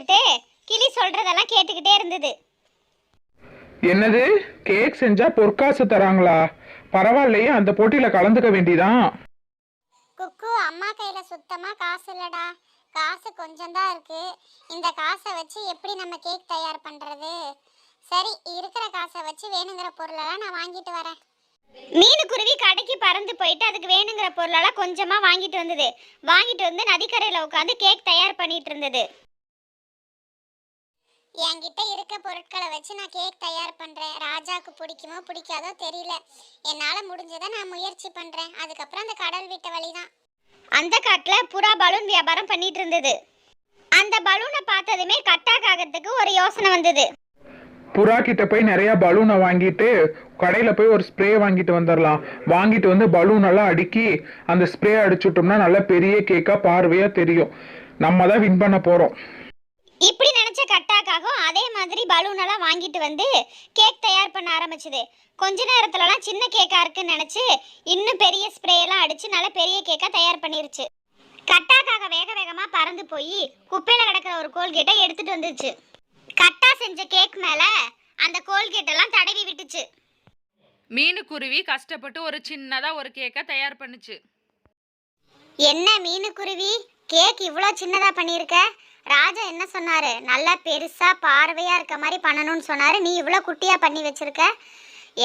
வச்சுட்டு கிளி சொல்றதெல்லாம் கேட்டுக்கிட்டே இருந்தது. என்னது, கேக் செஞ்சா பொற்காசு தராங்களா? பரவாயில்லையே, அந்த போட்டியில கலந்துக்க வேண்டிதான். குக்கு, அம்மா கையில சுத்தமா காசு இல்லடா. காசு கொஞ்சம் தான் இருக்கு. இந்த காசை வச்சு எப்படி நம்ம கேக் தயார் பண்றது? சரி, இருக்கிற காசை வச்சு வேணுங்கிற பொருளெல்லாம் நான் வாங்கிட்டு வரேன். மீனுக்குருவி கடைக்கு பறந்து போயிட்டு அதுக்கு வேணுங்கிற பொருளெல்லாம் கொஞ்சமா வாங்கிட்டு வந்தது. வாங்கிட்டு வந்து நதிக்கரையில உட்காந்து கேக் தயார் பண்ணிட்டு இருந்தது. என்கிட்ட இருக்க பொருட்களை வச்சு நான் கேக் தயார் பண்றேன். ராஜாவுக்கு பிடிக்குமோ பிடிக்காதோ தெரியல. என்னால முடிஞ்சதை நான் முயற்சி பண்றேன். அதுக்கப்புறம் அந்த கடல் விட்ட வழிதான். அந்த காட்டுல புறா பலூன் வியாபாரம் பண்ணிட்டு இருந்தது. அந்த பலூனை பார்த்ததுமே கட்டா காகத்துக்கு ஒரு யோசனை வந்தது. புறா கிட்ட போய் நிறைய பலூனை வாங்கிட்டு கடையில போய் ஒரு ஸ்ப்ரே வாங்கிட்டு வந்துடலாம். வாங்கிட்டு வந்து பலூன் எல்லாம் அடுக்கி அந்த ஸ்ப்ரே அடிச்சுட்டோம்னா நல்ல பெரிய கேக்கா பார்வையா தெரியும். நம்ம தான் வின் பண்ண போறோம். இப்படி நினைச்ச கட்டாக்காகவும் அதே மாதிரி பலூன் எல்லாம் வாங்கிட்டு வந்து கேக் தயார் பண்ண ஆரம்பிச்சது. கொஞ்ச நேரத்துலலாம் சின்ன கேக்கா இருக்குன்னு நினைச்சு இன்னும் பெரிய ஸ்ப்ரே எல்லாம் அடிச்சு நல்ல பெரிய கேக்கா தயார் பண்ணிருச்சு. கட்டாக்காக வேக வேகமா பறந்து போய் குப்பையில கிடக்கிற ஒரு கோல்கேட்டை எடுத்துட்டு வந்துச்சு. கட்டா செஞ்ச கேக் மேல அந்த கோல்கேட் எல்லாம் தடவி விட்டுச்சு. மீனுக்குருவி கஷ்டப்பட்டு ஒரு சின்னதா ஒரு கேக்கை தயார் பண்ணுச்சு. என்ன மீனுக்குருவி, கேக் இவ்வளோ சின்னதா பண்ணியிருக்க? ராஜா என்ன சொன்னாரு? நல்லா பெருசா பார்வையா இருக்க மாதிரி பண்ணணும்னு சொன்னாரு. நீ இவ்வளோ குட்டியா பண்ணி வச்சிருக்க.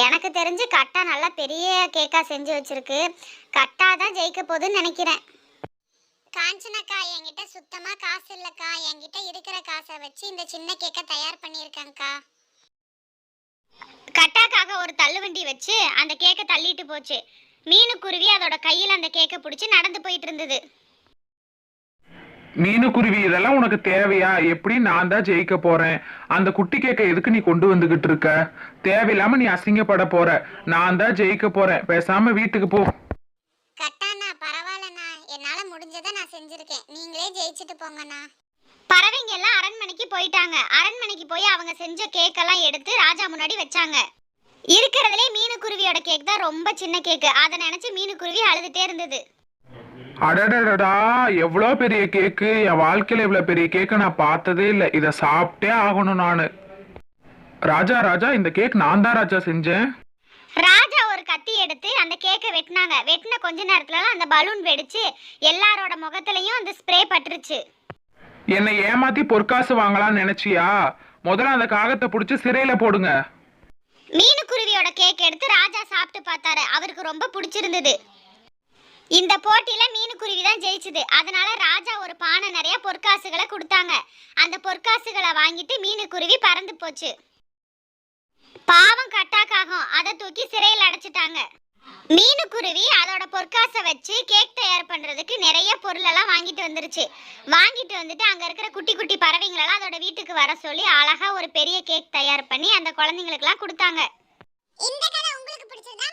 எனக்கு தெரிஞ்சு கட்டா நல்லா பெரிய கேக்கா செஞ்சு வச்சிருக்கு. கட்டா தான் ஜெயிக்க போகுதுன்னு நினைக்கிறேன். காஞ்சனக்கா, என்கிட்ட சுத்தமா காசு இல்லக்கா. என்கிட்ட இருக்கிற காசை வச்சு இந்த சின்ன கேக்கை தயார் பண்ணியிருக்கேன்க்கா. கட்டாக்காக ஒரு தள்ளுவண்டி வச்சு அந்த கேக்கை தள்ளிட்டு போச்சு. மீனுக்குருவி அதோட கையில் அந்த கேக்கை பிடிச்சி நடந்து போயிட்டு இருந்தது. மீனுக்குருவி, இதெல்லாம் உனக்கு தேவையா? எப்படி நான் தான் ஜெயிக்க போறேன். அந்த குட்டி கேக்கை எதுக்கு நீ கொண்டு வந்துகிட்டு இருக்க? தேவையில்லாம நீ அசிங்கப்பட போற. நான் தான் ஜெயிக்க போறேன். பேசாம வீட்டுக்கு போ. கட்டாண்ணா, பரவாயில்லண்ணா. என்னால முடிஞ்சதை நான் செஞ்சிருக்கேன். நீங்களே ஜெயிச்சுட்டு போங்கண்ணா. பறவைங்க எல்லாம் அரண்மனைக்கு போயிட்டாங்க. அரண்மனைக்கு போய் அவங்க செஞ்ச கேக்கெல்லாம் எடுத்து ராஜா முன்னாடி வச்சாங்க. இருக்கிறதுலே மீனுக்குருவியோட கேக் தான் ரொம்ப சின்ன கேக்கு. அதை நினைச்சு மீனுக்குருவி அழுதுட்டே இருந்தது. அடடடா, எவ்வளோ பெரிய கேக்கு! என் வாழ்க்கையில இவ்வளவு பெரிய கேக்கு நான் பார்த்ததே இல்லை. இதை சாப்பிட்டே ஆகணும் நானு. ராஜா ராஜா, இந்த கேக் நான் தான் ராஜா செஞ்சேன். ராஜா ஒரு கத்தி எடுத்து அந்த கேக்கை வெட்டினாங்க. வெட்டின கொஞ்ச நேரத்துலலாம் அந்த பலூன் வெடிச்சு எல்லாரோட முகத்திலையும் அந்த ஸ்ப்ரே பட்டுருச்சு. என்னை ஏமாத்தி பொற்காசு வாங்கலாம்னு நினைச்சியா? முதல்ல அந்த காகத்தை பிடிச்சி சிறையில போடுங்க. மீனுக்குருவியோட கேக் எடுத்து ராஜா சாப்பிட்டு பார்த்தாரு. அவருக்கு ரொம்ப பிடிச்சிருந்தது. இந்த போட்டியில மீனுக்குருவி தான் ஜெயிச்சது. அதனால ராஜா ஒரு பானை நிறைய பொற்காசுகளை கொடுத்தாங்க. அந்த பொற்காசுகளை வாங்கிட்டு மீனுக்குருவி பறந்து போச்சு. பாவம் கட்டாக்காகும், அதை தூக்கி சிறையில் அடைச்சிட்டாங்க. மீனுக்குருவி அதோட பொற்காசை வச்சு கேக் தயார் பண்றதுக்கு நிறைய பொருள் எல்லாம் வாங்கிட்டு வந்துருச்சு. வாங்கிட்டு வந்துட்டு அங்க இருக்கிற குட்டி குட்டி பறவைங்களெல்லாம் அதோட வீட்டுக்கு வர சொல்லி அழகா ஒரு பெரிய கேக் தயார் பண்ணி அந்த குழந்தைங்களுக்கு எல்லாம் கொடுத்தாங்க. இந்த கதை உங்களுக்கு பிடிச்சிருந்தா